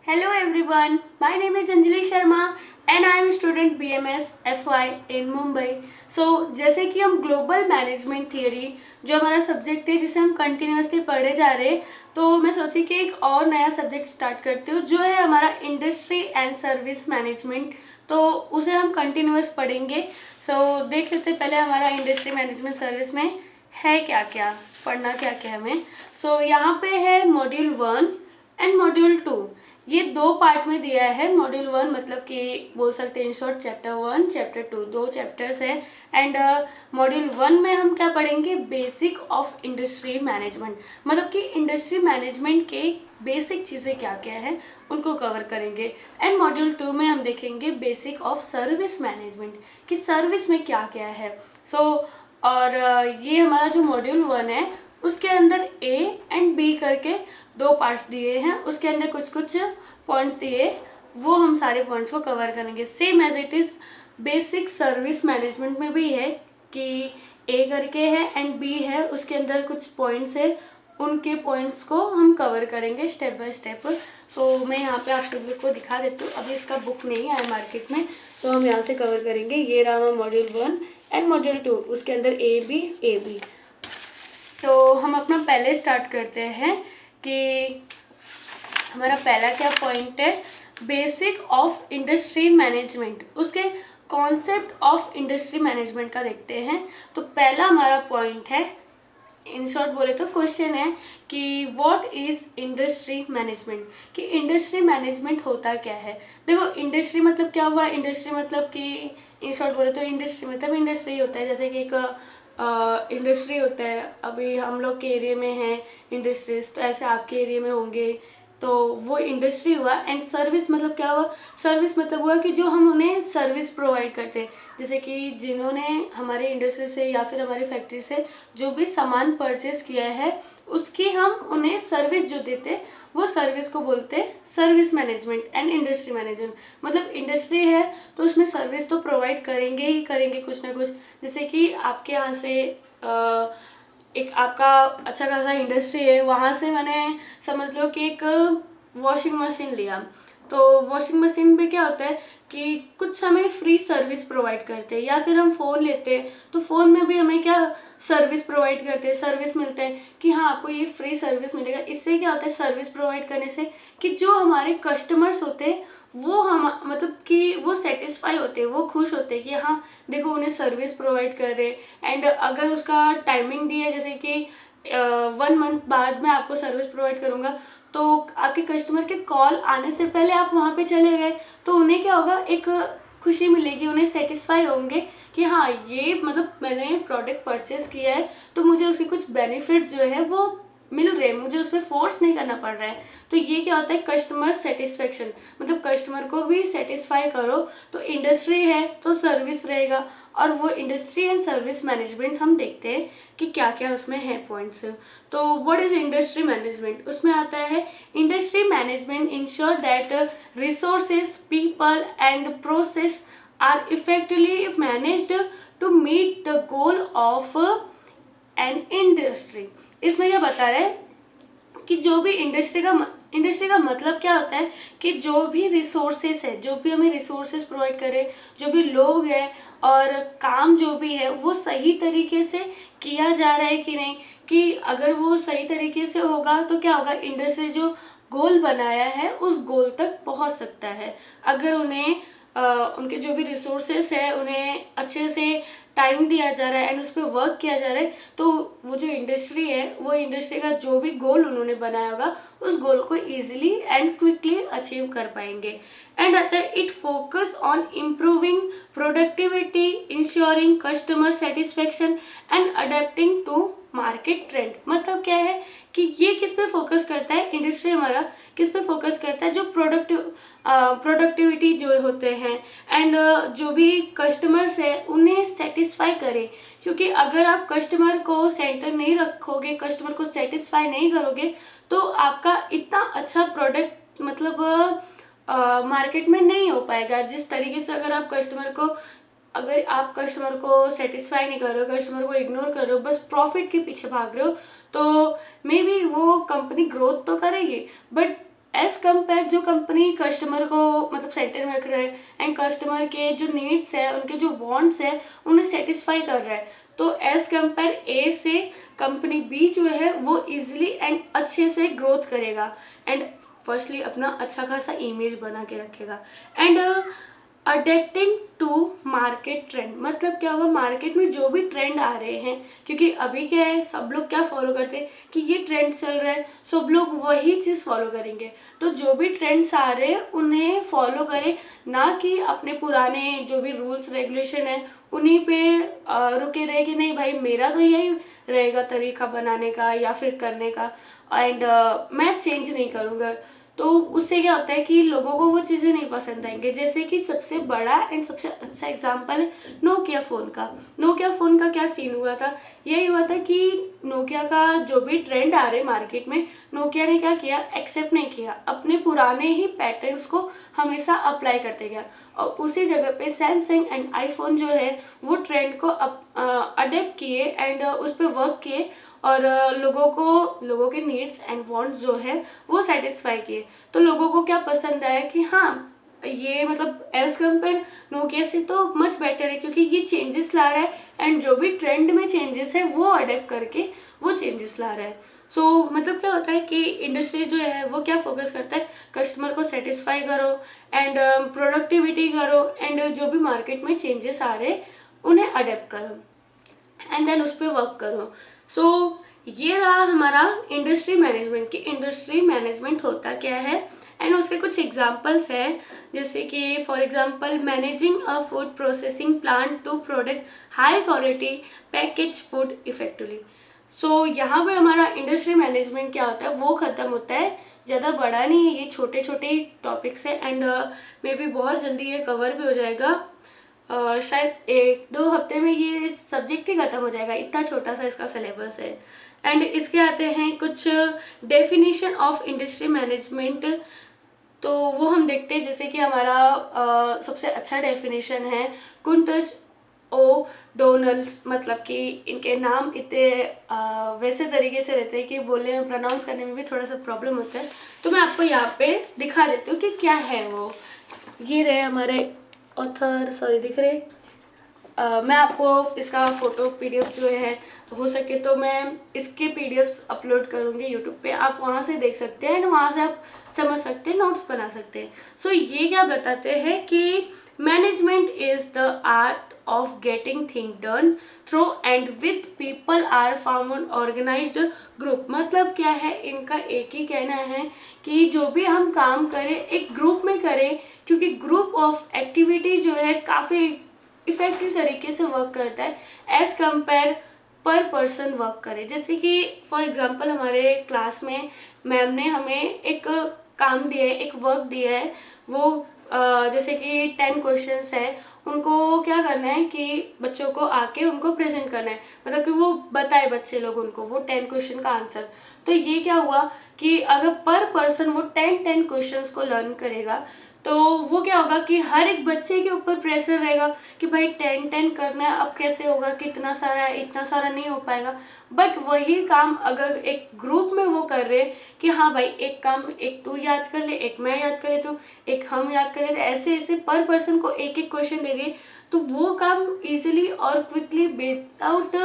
Hello everyone, my name is Anjali Sharma and I am student BMS FY in Mumbai. जैसे कि हम global management theory जो हमारा subject है जिसे हम कंटिन्यूसली पढ़े जा रहे हैं, तो मैं सोची कि एक और नया सब्जेक्ट स्टार्ट करती हूँ जो है हमारा इंडस्ट्री एंड सर्विस मैनेजमेंट। तो उसे हम कंटिन्यूस पढ़ेंगे। देख लेते हैं पहले हमारा इंडस्ट्री मैनेजमेंट सर्विस में है क्या क्या, पढ़ना क्या क्या है हमें। यहाँ पे है मॉड्यूल 1 एंड मॉड्यूल 2। ये दो पार्ट में दिया है। मॉड्यूल 1 मतलब कि बोल सकते हैं इन शॉर्ट चैप्टर 1 चैप्टर 2, दो चैप्टर्स है। एंड मॉड्यूल 1 में हम क्या पढ़ेंगे, बेसिक ऑफ इंडस्ट्री मैनेजमेंट, मतलब कि इंडस्ट्री मैनेजमेंट के बेसिक चीज़ें क्या क्या है उनको कवर करेंगे। एंड मॉड्यूल 2 में हम देखेंगे बेसिक ऑफ सर्विस मैनेजमेंट कि सर्विस में क्या क्या है। ये हमारा जो मॉड्यूल 1 है उसके अंदर ए एंड बी करके दो पार्ट्स दिए हैं। उसके अंदर कुछ कुछ पॉइंट्स दिए, वो हम सारे पॉइंट्स को कवर करेंगे। Same as it is basic service management में भी है कि ए करके है एंड बी है, उसके अंदर कुछ पॉइंट्स है, उनके पॉइंट्स को हम कवर करेंगे स्टेप बाय स्टेप। मैं यहाँ पे आप सभी को दिखा देती हूँ, अभी इसका बुक नहीं आया मार्केट में, हम यहाँ से कवर करेंगे। ये रहा मॉड्यूल 1 एंड मॉड्यूल 2, उसके अंदर ए बी। तो हम अपना पहले स्टार्ट करते हैं कि हमारा पहला क्या पॉइंट है, बेसिक ऑफ इंडस्ट्री मैनेजमेंट, उसके कॉन्सेप्ट ऑफ इंडस्ट्री मैनेजमेंट का देखते हैं। तो पहला हमारा पॉइंट है, इन शॉर्ट बोले तो क्वेश्चन है कि व्हाट इज़ इंडस्ट्री मैनेजमेंट, कि इंडस्ट्री मैनेजमेंट होता क्या है। देखो इंडस्ट्री मतलब क्या हुआ, इंडस्ट्री मतलब कि इन शॉर्ट बोले तो इंडस्ट्री मतलब इंडस्ट्री होता है। जैसे कि एक इंडस्ट्री होता है, अभी हम लोग के एरिया में है इंडस्ट्रीज, तो ऐसे आपके एरिया में होंगे, तो वो इंडस्ट्री हुआ। एंड सर्विस मतलब क्या हुआ, सर्विस मतलब हुआ कि जो हम उन्हें सर्विस प्रोवाइड करते हैं। जैसे कि जिन्होंने हमारे इंडस्ट्री से या फिर हमारी फैक्ट्री से जो भी सामान परचेस किया है उसकी हम उन्हें सर्विस जो देते वो सर्विस को बोलते हैं service management and industry management. मतलब इंडस्ट्री है तो उसमें सर्विस तो प्रोवाइड करेंगे ही करेंगे कुछ ना कुछ। जैसे कि आपके यहाँ से एक आपका अच्छा खासा इंडस्ट्री है, वहाँ से मैंने समझ लो कि एक वॉशिंग मशीन लिया, तो वॉशिंग मशीन पे क्या होता है कि कुछ हमें फ्री सर्विस प्रोवाइड करते हैं। या फिर हम फ़ोन लेते हैं तो फ़ोन में भी हमें क्या सर्विस प्रोवाइड करते हैं, सर्विस मिलते हैं कि हाँ आपको ये फ्री सर्विस मिलेगा। इससे क्या होता है, सर्विस प्रोवाइड करने से कि जो हमारे कस्टमर्स होते हैं वो हम मतलब कि वो सेटिस्फाई होते हैं, वो खुश होते हैं कि हाँ देखो उन्हें सर्विस प्रोवाइड कर रहे। एंड अगर उसका टाइमिंग दिया है जैसे कि 1 मंथ बाद मैं आपको सर्विस प्रोवाइड करूँगा, तो आपके कस्टमर के कॉल आने से पहले आप वहाँ पे चले गए तो उन्हें क्या होगा, एक खुशी मिलेगी, उन्हें सेटिस्फाई होंगे कि हाँ ये मतलब मैंने प्रोडक्ट परचेस किया है तो मुझे उसके कुछ बेनिफिट जो है वो मिल रहे हैं, मुझे उस पर फोर्स नहीं करना पड़ रहा है। तो ये क्या होता है, कस्टमर सेटिस्फेक्शन, मतलब कस्टमर को भी सेटिस्फाई करो। तो इंडस्ट्री है तो सर्विस रहेगा, और वो इंडस्ट्री एंड सर्विस मैनेजमेंट हम देखते हैं कि क्या क्या उसमें है पॉइंट्स। तो व्हाट इज इंडस्ट्री मैनेजमेंट, उसमें आता है industry management ensure that resources people and process are effectively managed to meet the goal of an industry. इसमें क्या बता रहे हैं कि जो भी इंडस्ट्री का मतलब क्या होता है कि जो भी रिसोर्सेस है, जो भी हमें रिसोर्सेस प्रोवाइड करे, जो भी लोग हैं और काम जो भी है वो सही तरीके से किया जा रहा है कि नहीं, कि अगर वो सही तरीके से होगा तो क्या होगा, इंडस्ट्री जो गोल बनाया है उस गोल तक पहुंच सकता है। अगर उन्हें उनके जो भी रिसोर्सेस है उन्हें अच्छे से टाइम दिया जा रहा है एंड उस पर वर्क किया जा रहा है, तो वो जो इंडस्ट्री है वो इंडस्ट्री का जो भी गोल उन्होंने बनाया होगा उस गोल को इजीली एंड क्विकली अचीव कर पाएंगे। एंड आता है it focus on improving productivity, ensuring customer satisfaction and adapting to market trend. मतलब क्या है कि ये किस पे फोकस करता है, इंडस्ट्री हमारा किस पे फोकस करता है, जो प्रोडक्टिविटी जो होते हैं एंड जो भी कस्टमर्स है उन्हें सेटिस्फाई करे। क्योंकि अगर आप कस्टमर को सेंटर नहीं रखोगे, कस्टमर को सेटिस्फाई नहीं करोगे, तो आपका इतना अच्छा प्रोडक्ट मतलब मार्केट में नहीं हो पाएगा। जिस तरीके से अगर आप कस्टमर को सेटिस्फाई नहीं कर रहे हो, कस्टमर को इग्नोर कर रहे हो, बस प्रॉफिट के पीछे भाग रहे हो, तो मे बी वो कंपनी ग्रोथ तो करेगी बट एज कम्पेयर जो कंपनी कस्टमर को मतलब सेंटर में रख रहा है एंड कस्टमर के जो नीड्स है, उनके जो वांट्स है, उन्हें सेटिस्फाई कर रहा है, तो एज कम्पेयर ए से कंपनी बी जो है वो इजीली एंड अच्छे से ग्रोथ करेगा एंड फर्स्टली अपना अच्छा खासा इमेज बना के रखेगा। And adapting to market trend, मतलब क्या हुआ, मार्केट में जो भी ट्रेंड आ रहे हैं, क्योंकि अभी क्या है, सब लोग क्या फॉलो करते हैं कि ये ट्रेंड चल रहा है, सब लोग वही चीज़ फॉलो करेंगे, तो जो भी ट्रेंड्स आ रहे हैं उन्हें फॉलो करें, ना कि अपने पुराने जो भी रूल्स रेगुलेशन है उन्हीं पे रुके रहे कि नहीं भाई मेरा तो यही रहेगा तरीका बनाने का या फिर करने का एंड मैं चेंज नहीं करूँगा। तो उससे क्या होता है कि लोगों को वो चीज़ें नहीं पसंद आएंगे। जैसे कि सबसे बड़ा एंड सबसे अच्छा एग्जांपल है नोकिया फ़ोन का। नोकिया फ़ोन का क्या सीन हुआ था, यही हुआ था कि नोकिया का जो भी ट्रेंड आ रहे मार्केट में, नोकिया ने क्या किया, एक्सेप्ट नहीं किया, अपने पुराने ही पैटर्न्स को हमेशा अप्लाई करते गया और उसी जगह पे सैमसंग एंड आईफोन जो है वो ट्रेंड को अडेप्ट किए एंड उस पर वर्क किए और लोगों के नीड्स एंड वांट्स जो है वो सेटिस्फाई किए। तो लोगों को क्या पसंद आया कि हाँ ये मतलब एज कम्पेयर नोकिया से तो मच बेटर है, क्योंकि ये चेंजेस ला रहा है एंड जो भी ट्रेंड में चेंजेस है वो अडेप्ट करके वो चेंजेस ला रहा है। सो मतलब क्या होता है कि इंडस्ट्री जो है वो क्या फोकस करता है, कस्टमर को सेटिस्फाई करो एंड प्रोडक्टिविटी करो एंड जो भी मार्केट में चेंजेस आ रहे हैं उन्हें अडेप्ट करो एंड देन उस पर वर्क करो। सो ये रहा हमारा इंडस्ट्री मैनेजमेंट की इंडस्ट्री मैनेजमेंट होता क्या है एंड उसके कुछ एग्जांपल्स है, जैसे कि for example managing a food processing plant to product high quality package food effectively. So यहाँ पे हमारा इंडस्ट्री मैनेजमेंट क्या होता है वो ख़त्म होता है, ज़्यादा बड़ा नहीं है, ये छोटे छोटे टॉपिक्स है एंड मे बी बहुत जल्दी ये कवर भी हो जाएगा। शायद 1-2 हफ्ते में ये सब्जेक्ट ही ख़त्म हो जाएगा, इतना छोटा सा इसका सिलेबस है। एंड इसके आते हैं कुछ डेफिनेशन ऑफ इंडस्ट्री मैनेजमेंट, तो वो हम देखते हैं। जैसे कि हमारा सबसे अच्छा डेफिनेशन है कुंटज ओ डोनल्स, मतलब कि इनके नाम इतने वैसे तरीके से रहते हैं कि बोलने में प्रोनाउंस करने में भी थोड़ा सा प्रॉब्लम होता है, तो मैं आपको यहाँ पे दिखा देती हूँ कि क्या है वो। ये रहे हमारे ऑथर, सॉरी दिख रहे, मैं आपको इसका फ़ोटो पीडीएफ जो है हो सके तो मैं इसके पीडीएफ अपलोड करूँगी यूट्यूब पे, आप वहाँ से देख सकते हैं एंड वहाँ से आप समझ सकते हैं, नोट्स बना सकते हैं। सो ये क्या बताते हैं कि management is the art of getting thing done through and with people or form on organised group. मतलब क्या है, इनका एक ही कहना है कि जो भी हम काम करें एक ग्रुप में करें, क्योंकि ग्रुप ऑफ एक्टिविटी जो है काफ़ी इफेक्टिव तरीके से वर्क करता है एज कंपेयर पर पर्सन वर्क करे। जैसे कि फॉर एग्जांपल हमारे क्लास में मैम ने हमें एक काम दिया है, एक वर्क दिया है, वो जैसे कि 10 क्वेश्चंस है, उनको क्या करना है कि बच्चों को आके उनको प्रेजेंट करना है, मतलब कि वो बताए बच्चे लोग उनको वो 10 क्वेश्चन का आंसर। तो ये क्या हुआ कि अगर पर पर्सन वो 10 क्वेश्चंस को लर्न करेगा तो वो क्या होगा कि हर एक बच्चे के ऊपर प्रेशर रहेगा कि भाई 10 करना है, अब कैसे होगा, कितना सारा है, इतना सारा नहीं हो पाएगा। बट वही काम अगर एक ग्रुप में वो कर रहे कि हाँ भाई एक काम एक तू याद कर ले, एक मैं याद कर लेती हूँ, एक हम याद कर लेते, ऐसे ऐसे पर पर्सन को एक एक क्वेश्चन दे दिए, तो वो काम इजीली और क्विकली विदाउट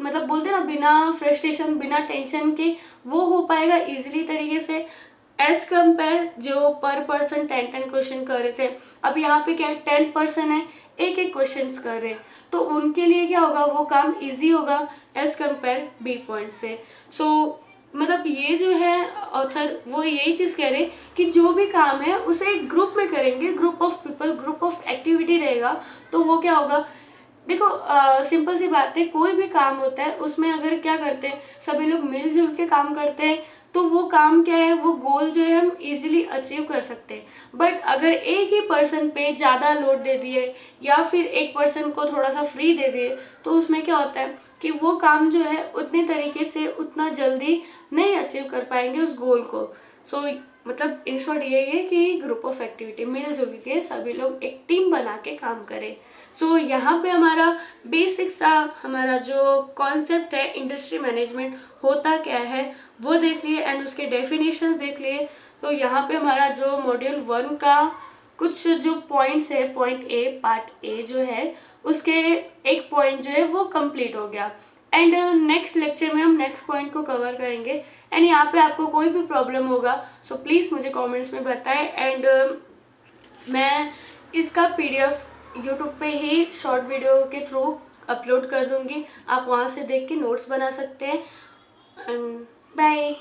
मतलब बोलते हैं ना बिना फ्रस्ट्रेशन बिना टेंशन के वो हो पाएगा इजीली तरीके से, एज कम्पेयर जो पर पर्सन 10 क्वेश्चन कर रहे थे। अब यहाँ पे क्या 10 पर्सन है, एक एक क्वेश्चन कर रहे हैं, तो उनके लिए क्या होगा, वो काम इजी होगा एज कम्पेयर बी पॉइंट से। सो मतलब ये जो है ऑथर वो यही चीज़ कह रहे कि जो भी काम है उसे एक ग्रुप में करेंगे, group of people, group of activity रहेगा, तो वो क्या होगा। देखो सिंपल सी बात है, कोई भी काम होता है उसमें अगर क्या करते हैं सभी लोग मिलजुल के काम करते हैं तो वो काम क्या है, वो गोल जो है हम इजीली अचीव कर सकते हैं। बट अगर एक ही पर्सन पे ज़्यादा लोड दे दिए या फिर एक पर्सन को थोड़ा सा फ्री दे दिए तो उसमें क्या होता है कि वो काम जो है उतने तरीके से उतना जल्दी नहीं अचीव कर पाएंगे उस गोल को। सो मतलब इन शॉर्ट यही है कि ग्रुप ऑफ एक्टिविटी मिलजुल के सभी लोग एक टीम बना के काम करें। सो यहाँ पे हमारा बेसिक सा हमारा जो कॉन्सेप्ट है इंडस्ट्री मैनेजमेंट होता क्या है वो देख लिए एंड उसके डेफिनेशंस देख लिए। तो यहाँ पे हमारा जो मॉड्यूल 1 का कुछ जो पॉइंट्स है, पॉइंट ए, पार्ट ए जो है उसके एक पॉइंट जो है वो कंप्लीट हो गया। एंड नेक्स्ट लेक्चर में हम नेक्स्ट पॉइंट को कवर करेंगे। एंड यहाँ पे आपको कोई भी प्रॉब्लम होगा सो प्लीज़ मुझे कमेंट्स में बताएं। एंड मैं इसका PDF यूट्यूब पे ही शॉर्ट वीडियो के थ्रू अपलोड कर दूँगी, आप वहाँ से देख के नोट्स बना सकते हैं। बाय।